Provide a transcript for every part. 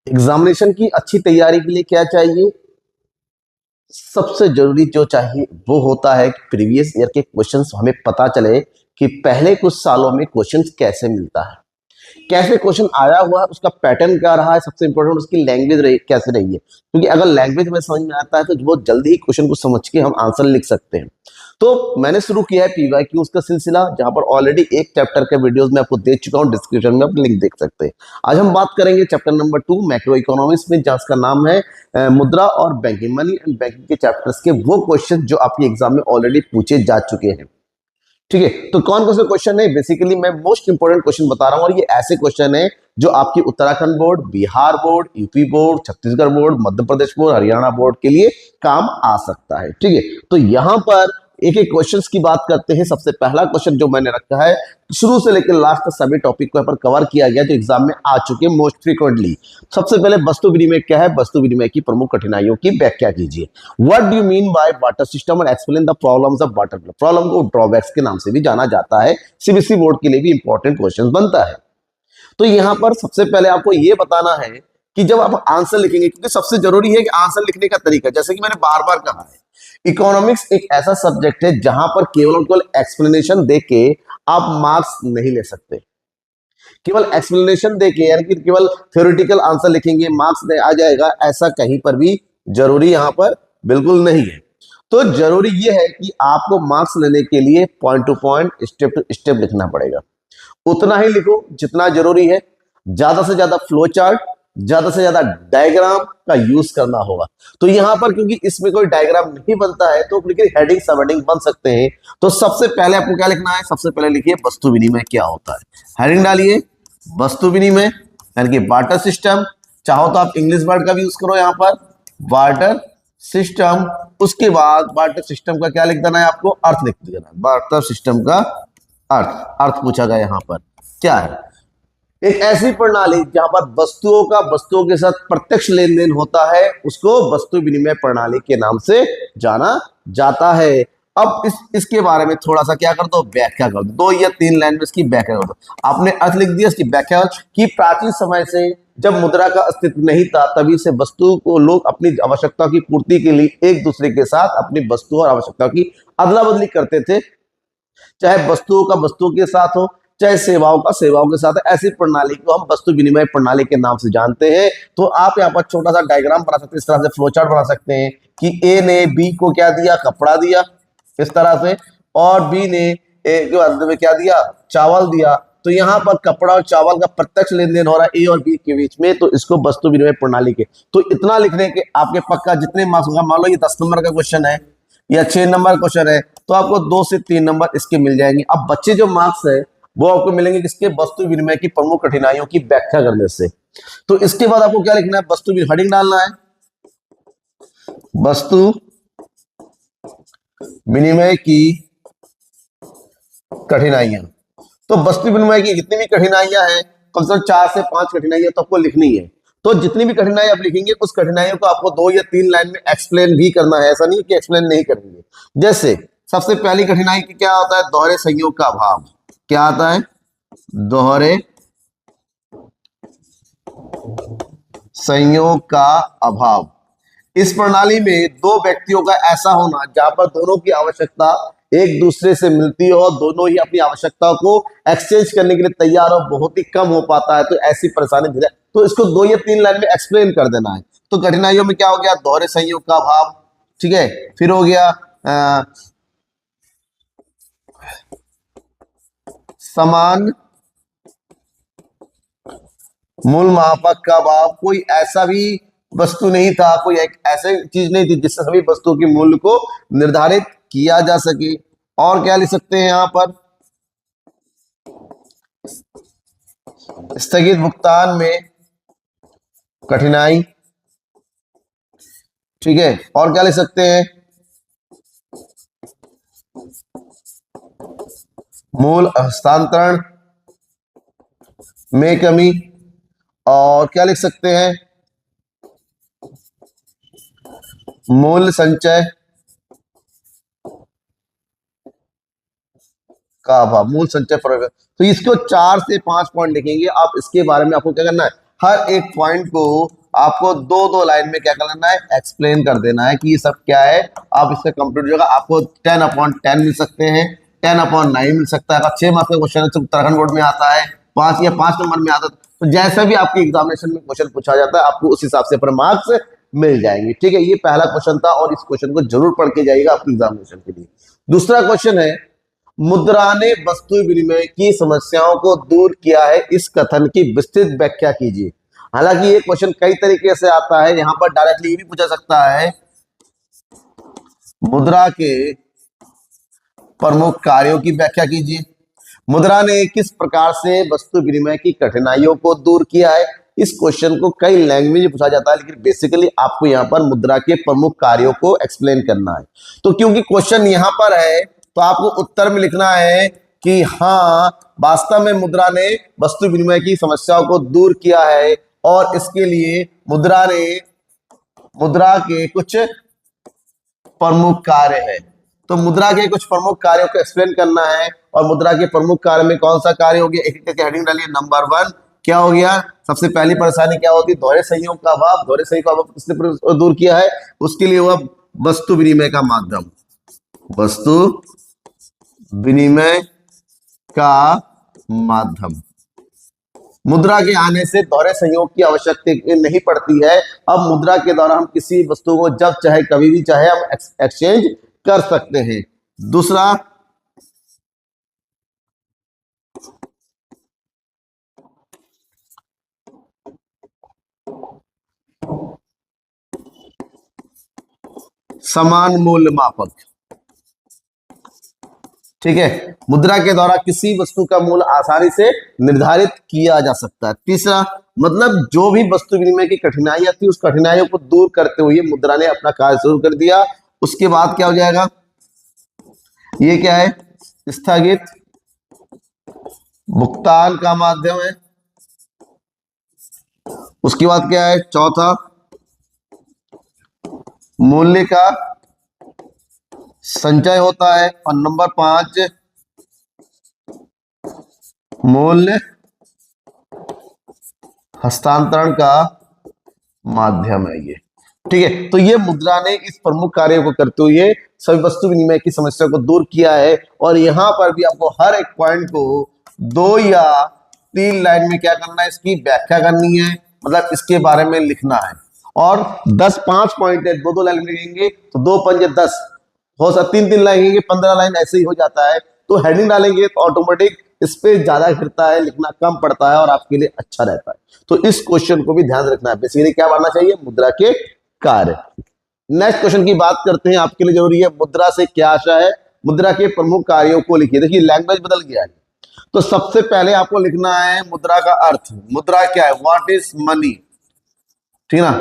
Examination की अच्छी तैयारी के लिए क्या चाहिए? सबसे जरूरी जो चाहिए वो होता है कि प्रीवियस ईयर के क्वेश्चंस हमें पता चले कि पहले कुछ सालों में क्वेश्चंस कैसे मिलता है, कैसे क्वेश्चन आया हुआ है, उसका पैटर्न क्या रहा है, सबसे इंपॉर्टेंट उसकी लैंग्वेज कैसे रही है। क्योंकि अगर लैंग्वेज में समझ में आता है तो बहुत जल्दी ही क्वेश्चन को समझ के हम आंसर लिख सकते हैं। तो मैंने शुरू किया है पीवाईक्यूज का सिलसिला, जहां पर ऑलरेडी एक चैप्टर के वीडियोस में आपको दे चुका हूं, डिस्क्रिप्शन में आप लिंक देख सकते हैं। आज हम बात करेंगे चैप्टर नंबर 2 मैक्रो इकोनॉमिक्स में, जहां का नाम है मुद्रा और बैंकिंग, मनी एंड बैंकिंग के चैप्टर्स के वो क्वेश्चन जो आपके एग्जाम में ऑलरेडी पूछे जा चुके हैं। ठीक है, तो कौन कौन से क्वेश्चन है, बेसिकली मैं मोस्ट इंपोर्टेंट क्वेश्चन बता रहा हूं, और ये ऐसे क्वेश्चन है जो आपकी Uttarakhand board, Bihar board, UP board, Chhattisgarh board, Madhya Pradesh board, Haryana board के लिए काम आ सकता है। ठीक है, तो यहां पर एक एक क्वेश्चंस की बात करते हैं। सबसे पहला क्वेश्चन जो मैंने रखा है, शुरू से लेकर लास्ट तक सभी टॉपिक को यहाँ पर कवर किया गया जो एग्जाम में आ चुके हैं मोस्ट फ्रीक्वेंटली। सबसे पहले वस्तु विनिमय क्या है, वस्तु विनिमय की प्रमुख कठिनाइयों की व्याख्या कीजिए। What do you mean by barter system और explain the problems of barter. Problem को ड्रॉबैक्स के नाम से भी जाना जाता है, सीबीएसई बोर्ड के लिए भी इंपॉर्टेंट क्वेश्चन बनता है। तो यहां पर सबसे पहले आपको यह बताना है कि जब आप आंसर लिखेंगे, क्योंकि सबसे जरूरी है कि आंसर लिखने का तरीका, जैसे कि मैंने बार बार कहा है, इकोनॉमिक्स एक ऐसा सब्जेक्ट है जहां पर केवल और केवल एक्सप्लेनेशन देके आप मार्क्स नहीं ले सकते। केवल एक्सप्लेनेशन देके यानी कि केवल थ्योरेटिकल आंसर लिखेंगे मार्क्स आ जाएगा, ऐसा कहीं पर भी जरूरी यहां पर बिल्कुल नहीं है। तो जरूरी यह है कि आपको मार्क्स लेने के लिए point to point, step to step लिखना पड़ेगा। उतना ही लिखो जितना जरूरी है, ज्यादा से ज्यादा फ्लो चार्ट, ज्यादा से ज्यादा डायग्राम का यूज करना होगा। तो यहां पर क्योंकि इसमें कोई डायग्राम नहीं बनता है तो लेकिन हेडिंग सब हेडिंग बन सकते हैं। तो सबसे पहले आपको क्या लिखना है, सबसे पहले लिखिए वस्तु विनिमय क्या होता है। हेडिंग डालिए वस्तु विनिमय यानी कि बार्टर सिस्टम। चाहो तो आप इंग्लिश वर्ड का भी यूज करो यहां पर, बार्टर सिस्टम। उसके बाद बार्टर सिस्टम का क्या लिख देना है आपको, अर्थ लिख देना। बार्टर सिस्टम का अर्थ, अर्थ पूछा गया यहां पर क्या है, एक ऐसी प्रणाली जहां पर वस्तुओं का वस्तुओं के साथ प्रत्यक्ष लेन देन होता है, उसको वस्तु विनिमय प्रणाली के नाम से जाना जाता है। अब इसके बारे में थोड़ा सा क्या कर दो, व्याख्या कर दो, 2 या 3 लाइन में इसकी व्याख्या कर दो। आपने अर्थ लिख दिया, इसकी व्याख्या कि प्राचीन समय से जब मुद्रा का अस्तित्व नहीं था, तभी से वस्तु को लोग अपनी आवश्यकता की पूर्ति के लिए एक दूसरे के साथ अपनी वस्तु और आवश्यकता की अदला बदली करते थे, चाहे वस्तुओं का वस्तुओं के साथ हो, चाहे सेवाओं का सेवाओं के साथ। ऐसी प्रणाली को हम वस्तु विनिमय प्रणाली के नाम से जानते हैं। तो आप यहाँ पर छोटा सा डायग्राम बना सकते हैं, इस तरह से फ्लो चार्ट बना सकते हैं कि ए ने बी को क्या दिया, कपड़ा दिया इस तरह से, और बी ने ए के अंत में क्या दिया, चावल दिया। तो यहाँ पर कपड़ा और चावल का प्रत्यक्ष लेन देन हो रहा है ए और बी के बीच में, तो इसको वस्तु विनिमय प्रणाली के। तो इतना लिखने के आपके पक्का जितने मार्क्स होगा, मान लो ये 10 नंबर का क्वेश्चन है या 6 नंबर क्वेश्चन है, तो आपको 2 से 3 नंबर इसके मिल जाएंगे। अब बच्चे जो मार्क्स है वो आपको मिलेंगे किसके, वस्तु विनिमय की प्रमुख कठिनाइयों की व्याख्या करने से। तो इसके बाद आपको क्या लिखना है, वस्तु हेडिंग डालना है वस्तु विनिमय की कठिनाइयां। तो वस्तु विनिमय की जितनी भी कठिनाइयां हैं, कम से कम 4 से 5 कठिनाइयां तो आपको लिखनी है। तो जितनी भी कठिनाई आप लिखेंगे, उस कठिनाइयों को आपको 2 या 3 लाइन में एक्सप्लेन भी करना है, ऐसा नहीं कि एक्सप्लेन नहीं करेंगे। जैसे सबसे पहली कठिनाई की क्या होता है, दोहरे संयोग का अभाव। क्या आता है, दोहरे संयोग का अभाव। इस प्रणाली में 2 व्यक्तियों का ऐसा होना जहां पर दोनों की आवश्यकता एक दूसरे से मिलती हो, दोनों ही अपनी आवश्यकता को एक्सचेंज करने के लिए तैयार हो, बहुत ही कम हो पाता है। तो ऐसी परेशानी, तो इसको 2 या 3 लाइन में एक्सप्लेन कर देना है। तो कठिनाइयों में क्या हो गया, दोहरे संयोग का अभाव, ठीक है। फिर हो गया समान मूल मापक का अभाव। कोई ऐसा भी वस्तु नहीं था, कोई एक ऐसी चीज नहीं थी जिससे सभी वस्तुओं के मूल्य को निर्धारित किया जा सके। और क्या लिख सकते हैं यहां पर, स्थगित भुगतान में कठिनाई, ठीक है। और क्या लिख सकते हैं, मूल हस्तांतरण में कमी। और क्या लिख सकते हैं, मूल्य संचय का अभाव, मूल संचय पर। तो इसको 4 से 5 पॉइंट लिखेंगे आप। इसके बारे में आपको क्या करना है, हर एक पॉइंट को आपको दो दो लाइन में क्या करना है, एक्सप्लेन कर देना है कि ये सब क्या है। आप इससे कंप्लीट हो जाएगा। आपको 10/10 मिल सकते हैं, 10/9 मिल सकता है। अगर 6 मार्क्स का क्वेश्चन है उत्तराखंड बोर्ड में आता है, 5 या 5 नंबर में आता है, तो जैसा भी आपकी एग्जामिनेशन में क्वेश्चन पूछा जाता है आपको उस हिसाब से पर मार्क्स मिल जाएंगे। ठीक है, ये पहला क्वेश्चन था और इस क्वेश्चन को जरूर पढ़ के जाइएगा आपकी एग्जामिनेशन के लिए। दूसरा क्वेश्चन है, मुद्रा ने वस्तु विनिमय की समस्याओं को दूर किया है, इस कथन की विस्तृत व्याख्या कीजिए। हालांकि ये क्वेश्चन कई तरीके से आता है, यहां पर डायरेक्टली ये भी पूछा सकता है, मुद्रा के प्रमुख कार्यों की व्याख्या कीजिए। मुद्रा ने किस प्रकार से वस्तु विनिमय की कठिनाइयों को दूर किया है। इस क्वेश्चन को कई लैंग्वेज में पूछा जाता है, लेकिन बेसिकली आपको यहाँ पर मुद्रा के प्रमुख कार्यों को एक्सप्लेन करना है। तो क्योंकि क्वेश्चन यहाँ पर है तो आपको उत्तर में लिखना है कि हाँ, वास्तव में मुद्रा ने वस्तु विनिमय की समस्याओं को दूर किया है और इसके लिए मुद्रा के कुछ प्रमुख कार्य है। तो मुद्रा के कुछ प्रमुख कार्यों को एक्सप्लेन करना है। और मुद्रा के प्रमुख कार्य में कौन सा कार्य हो गया, एक एक हेडिंग डालिए। नंबर 1 क्या हो गया, सबसे पहली परेशानी क्या होती है, दोहरे संयोग का अभाव। दोहरे संयोग का अभाव किसने दूर किया है, उसके लिए हुआ वस्तु विनिमय का माध्यम, वस्तु विनिमय का माध्यम। मुद्रा के आने से दोहरे संयोग की आवश्यकता नहीं पड़ती है। अब मुद्रा के द्वारा हम किसी वस्तु को जब चाहे कभी भी चाहे हम एक्सचेंज कर सकते हैं। दूसरा, समान मूल्य मापक। ठीक है, मुद्रा के द्वारा किसी वस्तु का मूल्य आसानी से निर्धारित किया जा सकता है। तीसरा, मतलब जो भी वस्तु विनिमय की कठिनाइयां थी उस कठिनाइयों को दूर करते हुए मुद्रा ने अपना कार्य शुरू कर दिया। उसके बाद क्या हो जाएगा, ये क्या है, स्थगित भुगतान का माध्यम है। उसके बाद क्या है, चौथा, मूल्य का संचय होता है। और नंबर 5, मूल्य हस्तांतरण का माध्यम है ये। ठीक है, तो ये मुद्रा ने इस प्रमुख कार्यों को करते हुए सभी वस्तु विनिमय की समस्या को दूर किया है। और यहां पर भी आपको हर एक पॉइंट को 2 या 3 लाइन में क्या करना है, इसकी व्याख्या करनी है, मतलब इसके बारे में लिखना है। और 5 पॉइंट है, 2 लाइन में लिखेंगे तो 2 पंजे 10 हो सकता, 3 लाइन लिखेंगे 15 लाइन ऐसे ही हो जाता है। तो हेडिंग डालेंगे तो ऑटोमेटिक स्पेस ज्यादा घिरता है, लिखना कम पड़ता है और आपके लिए अच्छा रहता है। तो इस क्वेश्चन को भी ध्यान रखना है। बेसिकली क्या बनना चाहिए, मुद्रा के कार्य। नेक्स्ट क्वेश्चन की बात करते हैं, आपके लिए जरूरी है मुद्रा से क्या आशा है, मुद्रा के प्रमुख कार्यों को लिखिए। देखिए लैंग्वेज बदल गया है, तो सबसे पहले आपको लिखना है मुद्रा का अर्थ। मुद्रा क्या है, व्हाट इज मनी, ठीक है ना।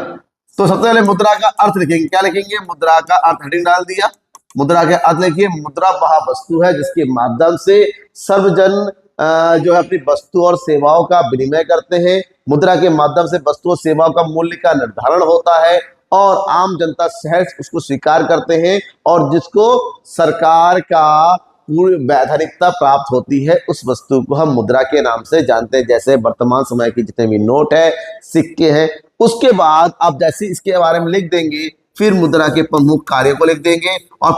तो सबसे पहले मुद्रा का अर्थ लिखेंगे, क्या लिखेंगे, मुद्रा का अर्थ, हेडिंग डाल दिया। मुद्रा के अर्थ लिखिए, मुद्रा वह वस्तु है जिसके माध्यम से सर्वजन जो है अपनी वस्तु और सेवाओं का विनिमय करते हैं। मुद्रा के माध्यम से वस्तु और सेवाओं का मूल्य का निर्धारण होता है और आम जनता सहज उसको स्वीकार करते हैं और जिसको सरकार का पूर्ण वैधानिकता प्राप्त होती है, उस वस्तु को हम मुद्रा के नाम से जानते हैं। जैसे वर्तमान समय के जितने भी नोट है, सिक्के हैं, उसके बाद आप जैसे इसके बारे में लिख देंगे, फिर मुद्रा के प्रमुख कार्य को लिख देंगे। और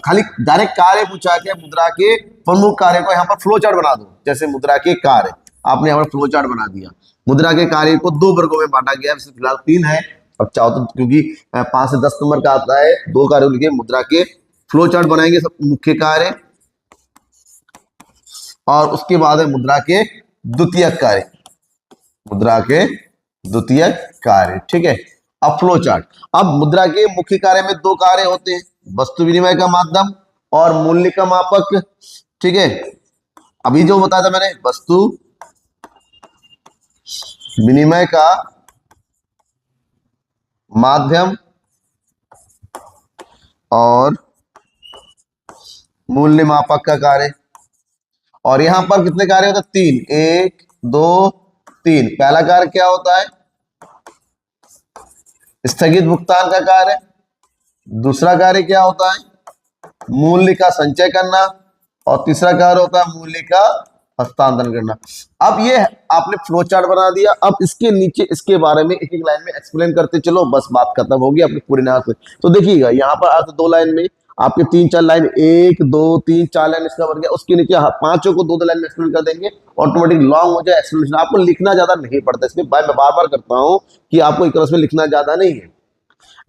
खाली डायरेक्ट कार्य पूछा गया, मुद्रा के प्रमुख कार्य को यहाँ पर फ्लो चार्ट बना दो। जैसे मुद्रा के कार्य आपने यहाँ पर फ्लो चार्ट बना दिया। मुद्रा के कार्य को 2 वर्गों में बांटा गया, फिलहाल 3 है, अब चाहो तो क्योंकि 5 से 10 नंबर का आता है, 2 कार्य लिखे। मुद्रा के फ्लो चार्ट बनाएंगे सब मुख्य कार्य, और उसके बाद है मुद्रा के द्वितीयक कार्य, मुद्रा के द्वितीयक कार्य। ठीक है, अब फ्लो चार्ट। अब मुद्रा के मुख्य कार्य में 2 कार्य होते हैं, वस्तु विनिमय का माध्यम और मूल्य का मापक। ठीक है, अभी जो बताया था मैंने, वस्तु विनिमय का माध्यम और मूल्य मापक का कार्य। और यहां पर कितने कार्य होते हैं, 3, 1 2 3। पहला कार्य क्या होता है, स्थगित भुगतान का कार्य। दूसरा कार्य क्या होता है, मूल्य का संचय करना। और तीसरा कार्य होता है मूल्य का हस्तांतरण करना। अब ये आपने फ्लो चार्ट बना दिया, अब इसके नीचे इसके बारे में एक एक लाइन में एक्सप्लेन करते चलो, बस बात खत्म होगी अपनी पूरी ना से। तो देखिएगा यहाँ पर अर्थ 2 लाइन में आपके 3-4 लाइन, 1 2 3 4 लाइन इसका बन गया, उसके नीचे पांचों को 2-2 लाइन में एक्सप्लेन कर देंगे, ऑटोमेटिक लॉन्ग हो जाए एक्सप्लेनेशन। आपको लिखना ज्यादा नहीं पड़ता इसमें, मैं बार बार करता हूँ कि आपको एक तरह से लिखना ज्यादा नहीं है।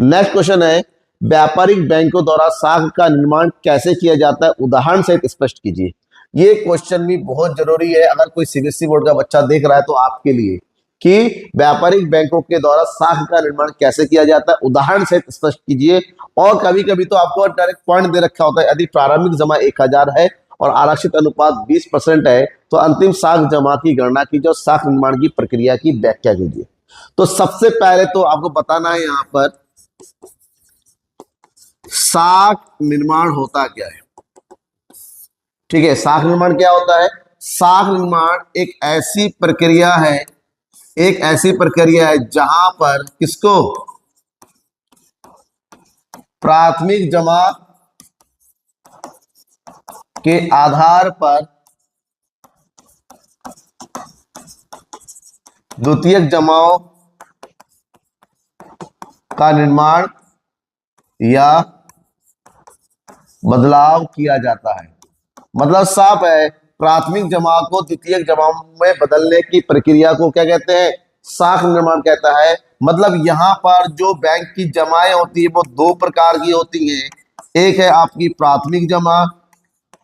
नेक्स्ट क्वेश्चन है, व्यापारिक बैंकों द्वारा साख का निर्माण कैसे किया जाता है, उदाहरण सहित स्पष्ट कीजिए। ये क्वेश्चन भी बहुत जरूरी है, अगर कोई सीबीएसई बोर्ड का बच्चा देख रहा है तो आपके लिए, कि व्यापारिक बैंकों के द्वारा साख का निर्माण कैसे किया जाता है, उदाहरण सहित स्पष्ट कीजिए। और कभी कभी तो आपको डायरेक्ट पॉइंट दे रखा होता है, यदि प्रारंभिक जमा 1000 है और आरक्षित अनुपात 20% है तो अंतिम साख जमा की गणना कीजिए और साख निर्माण की प्रक्रिया की व्याख्या कीजिए। तो सबसे पहले तो आपको बताना है यहां पर साख निर्माण होता क्या है। ठीक है, साख निर्माण क्या होता है? साख निर्माण एक ऐसी प्रक्रिया है, एक ऐसी प्रक्रिया है जहां पर किसको प्राथमिक जमा के आधार पर द्वितीयक जमाओं का निर्माण या बदलाव किया जाता है। मतलब साफ है, प्राथमिक जमा को द्वितीयक जमा में बदलने की प्रक्रिया को क्या कहते हैं? साख निर्माण कहता है। मतलब यहां पर जो बैंक की जमाएं होती है वो 2 प्रकार की होती हैं, एक है आपकी प्राथमिक जमा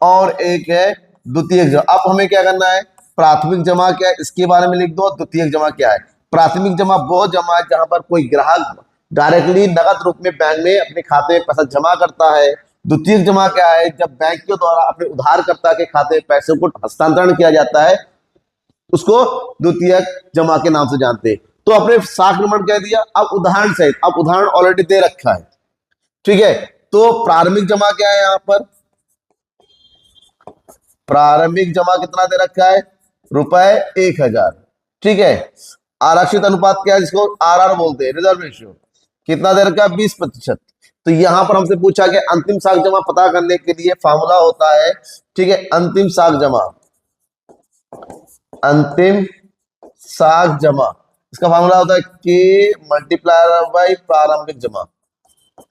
और एक है द्वितीयक जमा। अब हमें क्या करना है, प्राथमिक जमा क्या है इसके बारे में लिख दो, द्वितीयक जमा क्या है। प्राथमिक जमा वो जमा है जहां पर कोई ग्राहक डायरेक्टली नगद रूप में बैंक में अपने खाते में पैसा जमा करता है। द्वितीयक जमा क्या है, जब बैंक के द्वारा अपने उधारकर्ता के खाते में पैसे को हस्तांतरण किया जाता है, उसको द्वितीयक जमा के नाम से जानते हैं। तो अपने साख निर्माण कह दिया, अब उदाहरण सहित, अब उदाहरण ऑलरेडी दे रखा है। ठीक है, तो प्रारंभिक जमा क्या है, यहां पर प्रारंभिक जमा कितना दे रखा है, ₹1000। ठीक है, आरक्षित अनुपात क्या है, जिसको आरआर बोलते हैं, रिजर्व रेशियो, कितना दे रखा है, 20%। तो यहां पर हमसे पूछा कि अंतिम साख जमा पता करने के लिए फॉर्मूला होता है, ठीक है, अंतिम साख जमा, अंतिम साख जमा, इसका फॉर्मूला होता है के मल्टीप्लायर बाई प्रारंभिक जमा,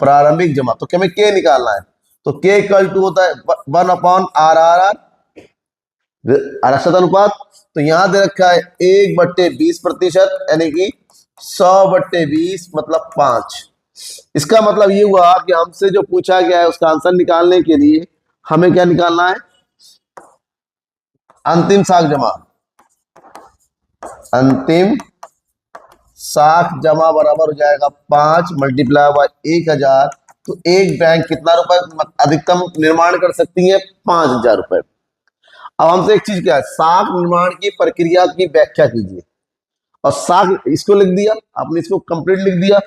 प्रारंभिक जमा। तो हमें के निकालना है, तो के इक्वल टू होता है 1/RRR, आरक्षित अनुपात। तो यहां दे रखा है 1/20%, यानी कि 100/20 मतलब 5। इसका मतलब ये हुआ कि हमसे जो पूछा गया है उसका आंसर निकालने के लिए हमें क्या निकालना है, अंतिम साख जमा, अंतिम साख जमा बराबर हो जाएगा 5 मल्टीप्लाई बाय 1000। तो एक बैंक कितना रुपए अधिकतम निर्माण कर सकती है, 5000 रुपए। अब हमसे एक चीज क्या है, साख निर्माण की प्रक्रिया की व्याख्या कीजिए। और साख इसको लिख दिया आपने, इसको कंप्लीट लिख दिया।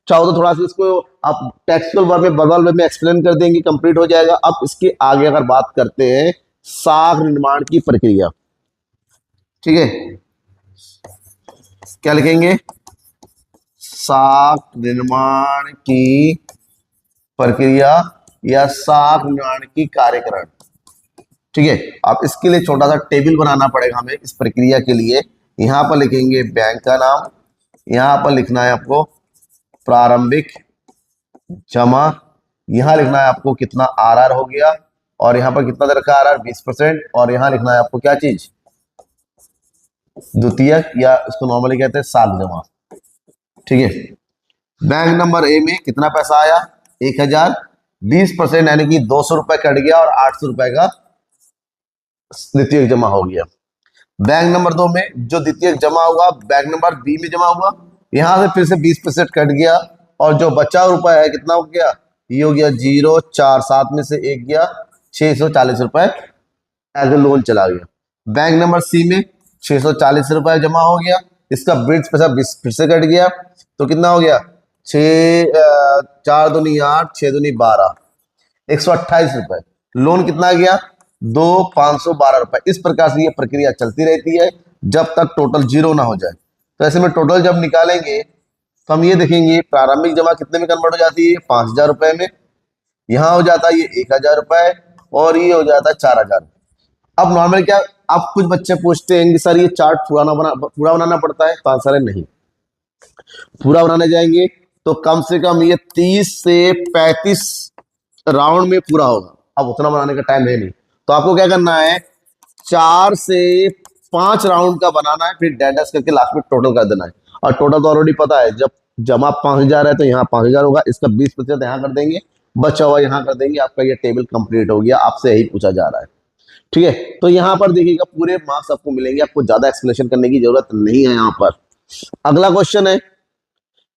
चाहो तो थोड़ा सा इसको आप टेक्सुअल वर्ब में बदल में एक्सप्लेन कर देंगे, कंप्लीट हो जाएगा। अब इसके आगे अगर बात करते हैं साख निर्माण की प्रक्रिया, ठीक है, क्या लिखेंगे, साख निर्माण की प्रक्रिया या साख निर्माण की कार्यकरण। ठीक है, आप इसके लिए छोटा सा टेबल बनाना पड़ेगा हमें इस प्रक्रिया के लिए। यहां पर लिखेंगे बैंक का नाम, यहां पर लिखना है आपको प्रारंभिक जमा, यहां लिखना है आपको कितना आरआर हो गया, और यहां पर कितना दे रखा है आरआर 20%, और यहां लिखना है आपको क्या चीज, द्वितीयक या इसको नॉर्मली कहते हैं साख जमा। ठीक है, बैंक नंबर ए में कितना पैसा आया, 1000, 20% यानी कि 200 रुपए कट गया और 800 रुपए का द्वितीयक जमा हो गया। बैंक नंबर 2 में जो द्वितीयक जमा हुआ बैंक नंबर बी में जमा हुआ, यहां से फिर से 20% कट गया और जो बचा रुपए है कितना हो गया, ये हो गया 047 में से 1 गया 640 रुपए एज ए लोन चला गया। बैंक नंबर सी में 640 रुपए जमा हो गया, इसका ब्रिज पैसा फिर से कट गया, तो कितना हो गया 4 दूनी 8 6 दूनी 12 128 रुपए। लोन कितना गया 512 रुपए। इस प्रकार से ये प्रक्रिया चलती रहती है जब तक टोटल 0 ना हो जाए। तो ऐसे में टोटल जब निकालेंगे तो हम ये देखेंगे प्रारंभिक जमा कितने में कन्वर्ट हो जाती है, 5000 रुपए में, यहां हो जाता है ये 1000 रुपए और ये हो जाता है 4000। अब नॉर्मल क्या, अब कुछ बच्चे पूछते हैं कि सर ये चार्ट पूरा बनाना पड़ता है, तो आंसर है नहीं। पूरा बनाने जाएंगे तो कम से कम ये 30 से 35 राउंड में पूरा होगा। अब उतना बनाने का टाइम है नहीं, तो आपको क्या करना है, 4 से 5 राउंड का बनाना है, फिर डैश करके लास्ट में टोटल कर देना है। और टोटल तो ऑलरेडी पता है, जब जमा 5,000 है तो यहाँ 5,000 होगा, इसका 20% यहाँ कर देंगे, बचा हुआ यहाँ कर देंगे, आपका ये टेबल कंप्लीट हो गया। आपसे यही पूछा जा रहा है, ठीक है। तो यहाँ पर देखिएगा पूरे मार्क्स आपको मिलेंगे, आपको ज्यादा एक्सप्लेनेशन करने की जरूरत नहीं है यहाँ पर। अगला क्वेश्चन है,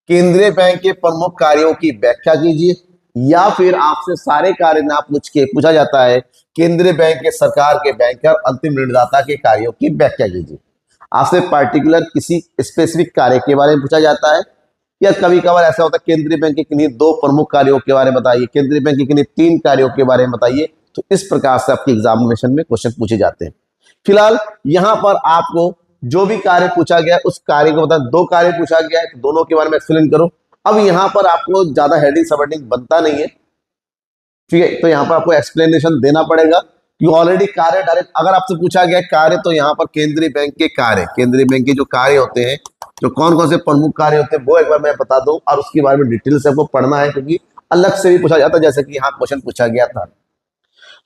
केंद्रीय बैंक के प्रमुख कार्यों की व्याख्या कीजिए। या फिर आपसे सारे कार्य ना पूछ के पूछा जाता है, केंद्रीय बैंक के सरकार के बैंकर अंतिम ऋणदाता के कार्यों की व्याख्या कीजिए। आपसे पार्टिकुलर किसी स्पेसिफिक कार्य के बारे में पूछा जाता है, या कभी कभार ऐसा होता है केंद्रीय बैंक के किन्हीं 2 प्रमुख कार्यों के बारे में बताइए, केंद्रीय बैंक के किन्हीं 3 कार्यों के बारे में बताइए। तो इस प्रकार से आपके एग्जामिनेशन में क्वेश्चन पूछे जाते हैं। फिलहाल यहां पर आपको जो भी कार्य पूछा गया उस कार्य को बता, 2 कार्य पूछा गया है तो दोनों के बारे में एक्सप्लेन करो। अब यहां पर आपको ज्यादा हेडिंग सबहेडिंग बनता नहीं है, ठीक है, तो यहां पर आपको एक्सप्लेनेशन देना पड़ेगा कि ऑलरेडी कार्य डायरेक्ट अगर आपसे पूछा गया कार्य, तो यहां पर केंद्रीय बैंक के कार्य, केंद्रीय बैंक के जो कार्य होते हैं, जो कौन कौन से प्रमुख कार्य होते हैं, वो एक बार मैं बता दूं, और उसके बारे में डिटेल से आपको पढ़ना है, क्योंकि अलग से भी पूछा जाता है, जैसे कि यहाँ क्वेश्चन पूछा गया था।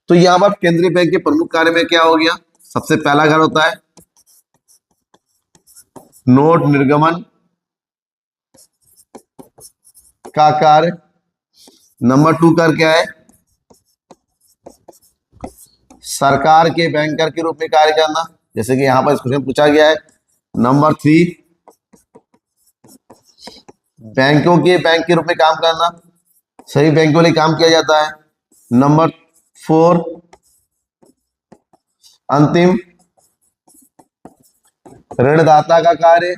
तो यहां पर केंद्रीय बैंक के प्रमुख कार्य में क्या हो गया, सबसे पहला कार्य होता है नोट निर्गमन का कार्य। नंबर 2 कार्य क्या है, सरकार के बैंकर के रूप में कार्य करना, जैसे कि यहां पर इस क्वेश्चन पूछा गया है। नंबर 3 बैंकों के बैंक के रूप में काम करना, सभी बैंकों के लिए काम किया जाता है। नंबर 4 अंतिम ऋणदाता का कार्य,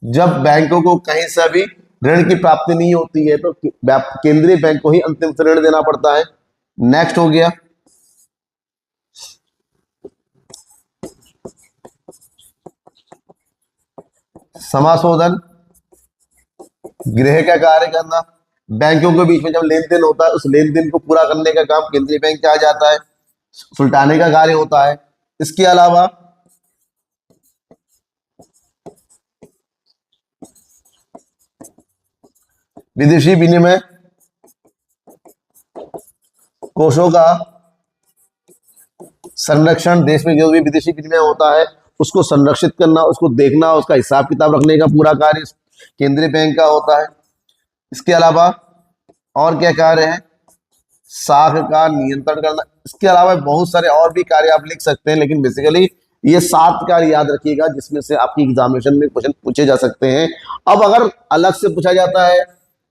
जब बैंकों को कहीं से भी ऋण की प्राप्ति नहीं होती है तो केंद्रीय बैंक को ही अंतिम से ऋण देना पड़ता है। नेक्स्ट हो गया समाशोधन, गृह का कार्य करना, बैंकों के बीच में जब लेन देन होता है उस लेन देन को पूरा करने का काम केंद्रीय बैंक का आ जाता है। सुलटाने का कार्य होता है। इसके अलावा विदेशी विनिमय कोषों का संरक्षण, देश में जो भी विदेशी विनिमय होता है उसको संरक्षित करना, उसको देखना, उसका हिसाब किताब रखने का पूरा कार्य केंद्रीय बैंक का होता है। इसके अलावा और क्या कार्य है, साख का नियंत्रण करना। इसके अलावा बहुत सारे और भी कार्य आप लिख सकते हैं, लेकिन बेसिकली ये 7 कार्य याद रखिएगा जिसमें से आपकी एग्जामिनेशन में क्वेश्चन पूछे जा सकते हैं। अब अगर अलग से पूछा जाता है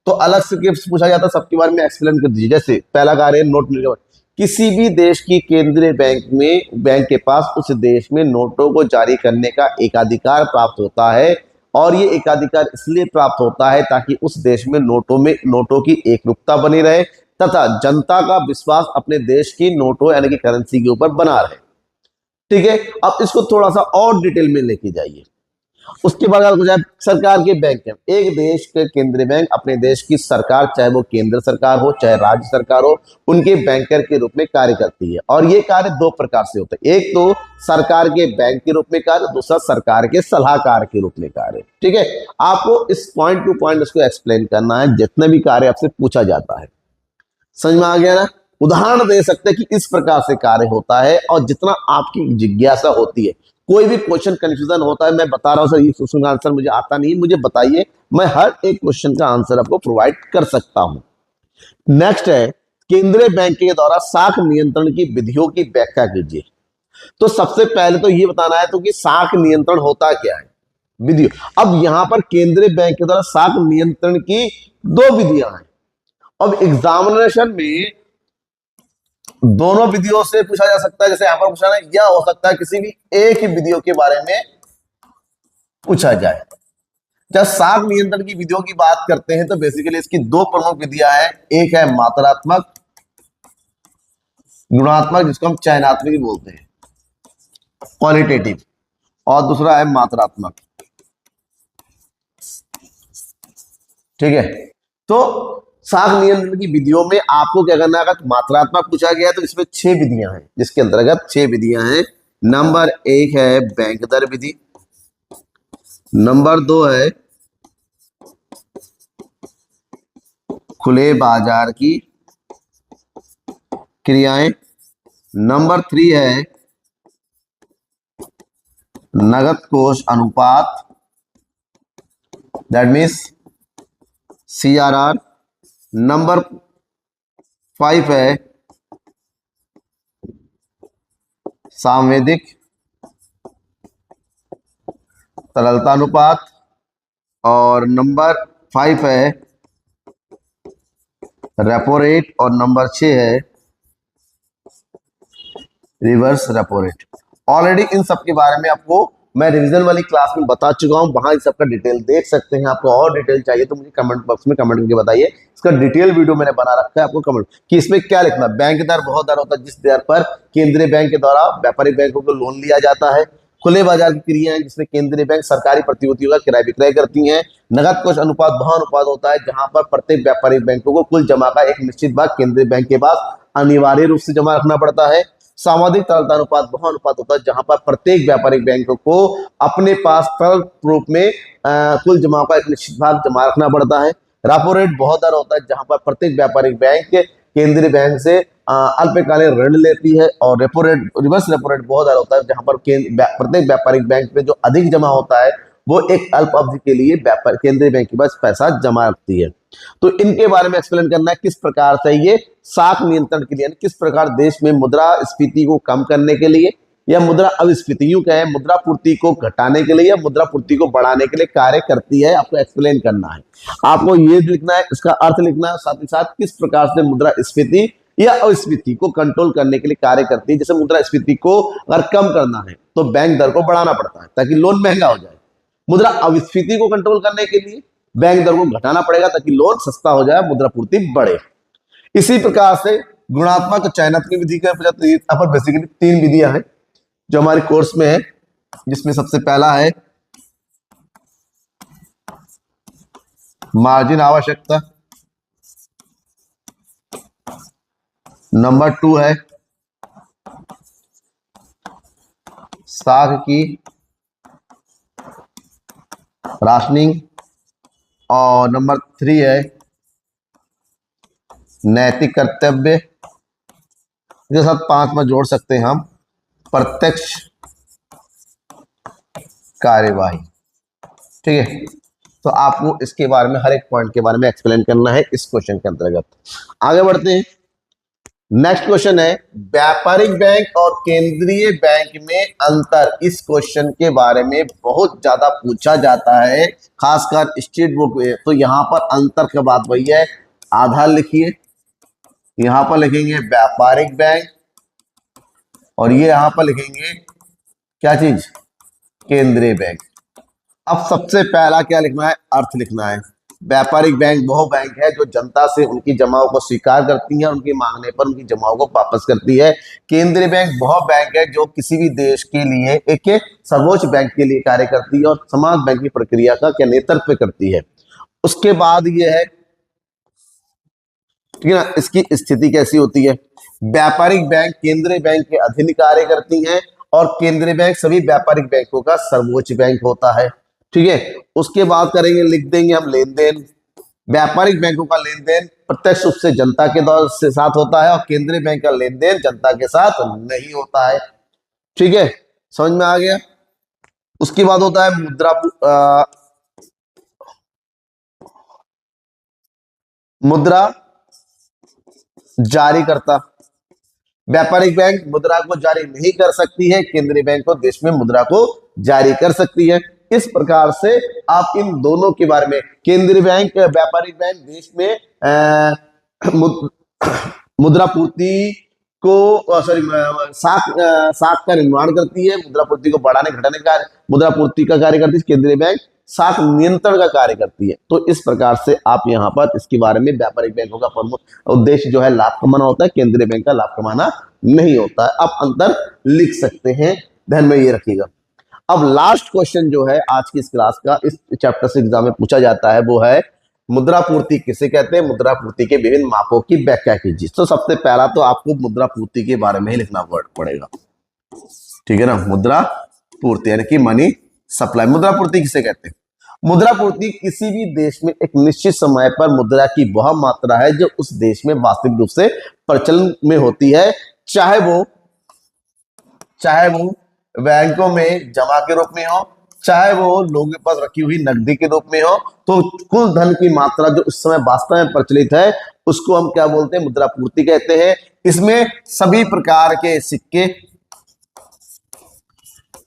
तो अलग से पूछा जाता है, सबके बारे में एक्सप्लेन कर दीजिए। जैसे पहला कार्य नोट निर्गमन, किसी भी देश की केंद्रीय बैंक के पास उस देश में नोटों को जारी करने का एकाधिकार प्राप्त होता है, और ये एकाधिकार इसलिए प्राप्त होता है ताकि उस देश में नोटों की एकरूपता बनी रहे तथा जनता का विश्वास अपने देश की नोटों यानी कि करेंसी के ऊपर बना रहे। ठीक है, अब इसको थोड़ा सा और डिटेल में लेके जाइए। उसके बाद सरकार के बैंक है, एक देश के केंद्रीय बैंक अपने देश की सरकार, चाहे वो केंद्र सरकार हो चाहे राज्य सरकार हो, उनके बैंकर के रूप में कार्य करती है। और ये कार्य 2 प्रकार से होते हैं, एक तो सरकार के बैंक के रूप में कार्य, दूसरा सरकार के सलाहकार के रूप में कार्य। ठीक है, आपको इस पॉइंट टू पॉइंट उसको एक्सप्लेन करना है, जितने भी कार्य आपसे पूछा जाता है। समझ में आ गया ना? उदाहरण दे सकते हैं कि इस प्रकार से कार्य होता है, और जितना आपकी जिज्ञासा होती है, कोई भी क्वेश्चन कंफ्यूजन होता है, मैं बता रहा हूं सर ये क्वेश्चन का आंसर मुझे आता नहीं, मुझे बताइए, मैं हर एक क्वेश्चन का आंसर आपको प्रोवाइड कर सकता हूं। नेक्स्ट है केंद्रीय बैंक के द्वारा साख नियंत्रण की विधियों की व्याख्या कीजिए। तो सबसे पहले तो ये बताना है तो कि साख नियंत्रण होता क्या है, विधि। अब यहां पर केंद्रीय बैंक के द्वारा साख नियंत्रण की 2 विधियां हैं। अब एग्जामिनेशन में दोनों विधियों से पूछा जा सकता है, जैसे यहां पर पूछा है, या हो सकता है किसी भी एक ही विधियों के बारे में पूछा जाए। जब साख नियंत्रण की विधियों की बात करते हैं तो बेसिकली इसकी 2 प्रमुख विधियां हैं, एक है मात्रात्मक गुणात्मक, जिसको हम चयनात्मक भी बोलते हैं, क्वालिटेटिव, और दूसरा है मात्रात्मक। ठीक है, तो साख नियंत्रण की विधियों में आपको क्या करना है, अगर मात्रात्मक पूछा गया तो इसमें 6 विधियां हैं, जिसके अंतर्गत 6 विधियां हैं। नंबर 1 है बैंक दर विधि, नंबर 2 है खुले बाजार की क्रियाएं, नंबर 3 है नगद कोष अनुपात, दैट मीन्स CRR, नंबर 5 है सांवेदिक तरलता अनुपात, और नंबर 5 है रेपो रेट, और नंबर 6 है reverse repo rate. Already in सब के बारे में आपको मैं रिवीजन वाली क्लास में बता चुका हूं, वहां इस सबका डिटेल देख सकते हैं। आपको और डिटेल चाहिए तो मुझे कमेंट बॉक्स में कमेंट करके बताइए, इसका डिटेल वीडियो मैंने बना रखा है आपको कमेंट कि इसमें क्या लिखना। बैंक दर वह दर होता है जिस दर पर केंद्रीय बैंक के द्वारा व्यापारिक बैंकों को लोन लिया जाता है। खुले बाजार की क्रियाएं जिसमें केंद्रीय बैंक सरकारी प्रतिभूतियों का क्रय विक्रय करती हैं। नगद कोष अनुपात वह अनुपात होता है जहां पर प्रत्येक व्यापारिक बैंकों को कुल जमा का एक निश्चित भाग केंद्रीय बैंक के पास अनिवार्य रूप से जमा रखना पड़ता है। सामाजिक तरलता अनुपात वह अनुपात होता है जहां पर प्रत्येक व्यापारिक बैंकों को अपने पास तरल रूप में कुल जमा का एक निश्चित भाग जमा रखना पड़ता है। रेपो रेट वह दर होता है जहां पर प्रत्येक व्यापारिक बैंक केंद्रीय बैंक से अल्पकालीन ऋण लेती है, और repo rate reverse repo rate वह दर होता है जहां पर प्रत्येक व्यापारिक बैंक में जो अधिक जमा होता है वो एक अल्प अवधि के लिए केंद्रीय बैंक के पास पैसा जमा रखती है। तो इनके बारे में एक्सप्लेन करना है किस प्रकार से ये साख नियंत्रण के लिए, किस प्रकार देश में मुद्रास्फीति को कम करने के लिए या मुद्रा अविस्फीति यूं कहें मुद्रा पूर्ति को घटाने के लिए या मुद्रा पूर्ति को बढ़ाने के लिए कार्य करती है, आपको एक्सप्लेन करना है। आपको ये लिखना है, इसका अर्थ लिखना है, साथ ही साथ किस प्रकार से मुद्रास्फीति या अविस्फीति को कंट्रोल करने के लिए कार्य करती है। जैसे मुद्रास्फीति को अगर कम करना है तो बैंक दर को बढ़ाना पड़ता है ताकि लोन महंगा हो जाए। मुद्रा अविस्फीति को कंट्रोल करने के लिए बैंक दर को घटाना पड़ेगा ताकि लोन सस्ता हो जाए, मुद्रा पूर्ति बढ़े। इसी प्रकार से गुणात्मक चयनात्मक की विधि का यहाँ पर बेसिकली 3 विधियां हैं जो हमारे कोर्स में है, जिसमें सबसे पहला है मार्जिन आवश्यकता, नंबर 2 है साख की राशनिंग, और नंबर 3 है नैतिक कर्तव्य, के साथ 5 में जोड़ सकते हैं हम प्रत्यक्ष कार्यवाही। ठीक है, तो आपको इसके बारे में हर एक पॉइंट के बारे में एक्सप्लेन करना है इस क्वेश्चन के अंतर्गत। आगे बढ़ते हैं। नेक्स्ट क्वेश्चन है व्यापारिक बैंक और केंद्रीय बैंक में अंतर। इस क्वेश्चन के बारे में बहुत ज्यादा पूछा जाता है, खासकर स्टेट बुक में। तो यहाँ पर अंतर का बात वही है, आधार लिखिए, यहाँ पर लिखेंगे व्यापारिक बैंक, और ये यहाँ पर लिखेंगे क्या चीज, केंद्रीय बैंक। अब सबसे पहला क्या लिखना है, अर्थ लिखना है। व्यापारिक बैंक वह बैंक है जो जनता से उनकी जमाओं को स्वीकार करती है, उनके मांगने पर उनकी जमाओं को वापस करती है। केंद्रीय बैंक वह बैंक है जो किसी भी देश के लिए एक सर्वोच्च बैंक के लिए कार्य करती है और समाज बैंक की प्रक्रिया का क्या नेतृत्व करती है। उसके बाद ये है, ठीक है ना, इसकी स्थिति कैसी होती है। व्यापारिक बैंक केंद्रीय बैंक के अधीन कार्य करती हैं और केंद्रीय बैंक सभी व्यापारिक बैंकों का सर्वोच्च बैंक होता है। ठीक है, उसके बाद करेंगे, लिख देंगे हम लेन देन। व्यापारिक बैंकों का लेन देन प्रत्यक्ष रूप से जनता के दौर से साथ होता है और केंद्रीय बैंक का लेन देन जनता के साथ नहीं होता है। ठीक है, समझ में आ गया। उसके बाद होता है मुद्रा जारी करता। व्यापारिक बैंक मुद्रा को जारी नहीं कर सकती है, केंद्रीय बैंक को देश में मुद्रा को जारी कर सकती है। इस प्रकार से आप इन दोनों के बारे में, केंद्रीय बैंक व्यापारिक बैंक देश में मुद्रा पूर्ति को साख का निर्माण करती है, मुद्रा पूर्ति को बढ़ाने घटाने का मुद्रा पूर्ति का कार्य करती है। केंद्रीय बैंक साख नियंत्रण का कार्य करती है। तो इस प्रकार से आप यहाँ पर इसके बारे में, व्यापारिक बैंकों का प्रमुख उद्देश्य जो है लाभ कमाना होता है, केंद्रीय बैंक का लाभ कमाना नहीं होता है। आप अंतर लिख सकते हैं, ध्यान में ये रखिएगा। अब लास्ट क्वेश्चन जो है आज की इस क्लास का, इस चैप्टर से एग्जाम में पूछा जाता है, वो है मुद्रा पूर्ति किसे कहते हैं, मुद्रा पूर्ति के विभिन्न मापों की व्याख्या कीजिए। तो सबसे पहला तो आपको मुद्रा पूर्ति के बारे में ही लिखना पड़ेगा, ठीक है ना। मुद्रा पूर्ति यानी कि मनी सप्लाई। मुद्रा पूर्ति किसे कहते हैं? मुद्रा पूर्ति किसी भी देश में एक निश्चित समय पर मुद्रा की वह मात्रा है जो उस देश में वास्तविक रूप से प्रचलन में होती है, चाहे वो बैंकों में जमा के रूप में हो, चाहे वो लोगों के पास रखी हुई नकदी के रूप में हो। तो कुल धन की मात्रा जो उस समय वास्तव में प्रचलित है उसको हम क्या बोलते हैं, मुद्रा पूर्ति कहते हैं। इसमें सभी प्रकार के सिक्के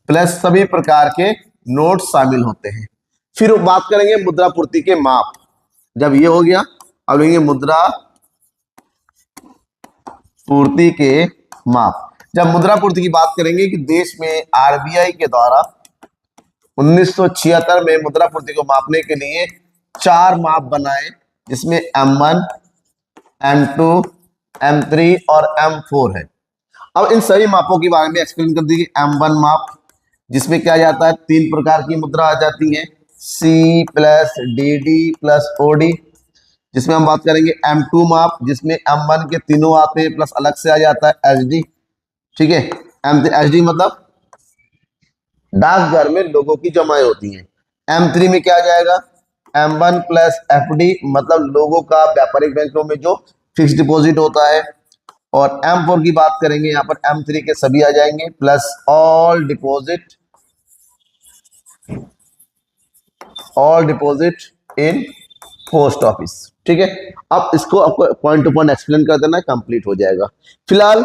प्लस सभी प्रकार के नोट शामिल होते हैं। फिर बात करेंगे मुद्रा पूर्ति के माप। जब ये हो गया, अब लेंगे मुद्रा पूर्ति के माप। जब मुद्रा पूर्ति की बात करेंगे कि देश में आरबीआई के द्वारा 1976 में मुद्रा पूर्ति को मापने के लिए 4 माप बनाए, जिसमें M1, M2, M3 और M4 है। अब इन सभी मापों के बारे में एक्सप्लेन कर दीजिए। M1 माप जिसमें क्या जाता है, 3 प्रकार की मुद्रा आ जाती है, C plus DD plus OD। जिसमें हम बात करेंगे M2 माप जिसमें M1 के तीनों आते हैं प्लस अलग से आ जाता है SD, ठीक है। SD मतलब डाकघर में लोगों की जमाएं होती हैं। M3 में क्या आ जाएगा, M1 प्लस FD मतलब लोगों का व्यापारिक बैंकों में जो फिक्स डिपॉजिट होता है। और M4 की बात करेंगे, यहाँ पर M3 के सभी आ जाएंगे plus all deposit in post office, ठीक है। अब इसको आपको पॉइंट टू पॉइंट एक्सप्लेन कर देना, कंप्लीट हो जाएगा। फिलहाल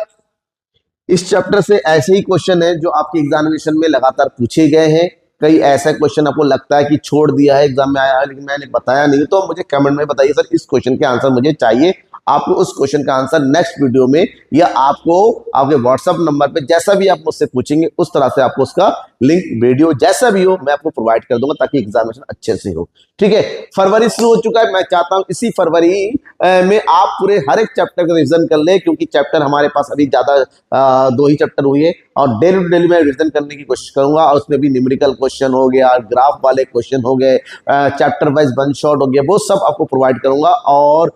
इस चैप्टर से ऐसे ही क्वेश्चन है जो आपके एग्जामिनेशन में लगातार पूछे गए हैं। कई ऐसा क्वेश्चन आपको लगता है कि छोड़ दिया है, एग्जाम में आया लेकिन मैंने बताया नहीं, तो मुझे कमेंट में बताइए सर इस क्वेश्चन के आंसर मुझे चाहिए। आपको उस क्वेश्चन का आंसर नेक्स्ट वीडियो में या आपको आपके व्हाट्सएप नंबर पे जैसा भी आप मुझसे पूछेंगे उस तरह से आपको उसका लिंक वीडियो जैसा भी हो मैं आपको प्रोवाइड कर दूंगा ताकि एग्जामिनेशन अच्छे से हो, ठीक है। फरवरी शुरू हो चुका है, मैं चाहता हूं इसी फरवरी में आप पूरे हर एक चैप्टर का रिविजन कर ले, क्योंकि चैप्टर हमारे पास अभी ज्यादा 2 ही चैप्टर हुए हैं और डेली टू डेली मैं रिविजन करने की कोशिश करूंगा। और उसमें भी न्यूमेरिकल क्वेश्चन हो गया, ग्राफ वाले क्वेश्चन हो गए, चैप्टर वाइज वन शॉट हो गया, वो सब आपको प्रोवाइड करूंगा। और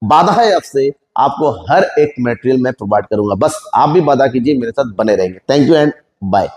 वादा है आपसे, आपको हर एक मटेरियल मैं प्रोवाइड करूंगा, बस आप भी वादा कीजिए मेरे साथ बने रहेंगे। Thank you and bye.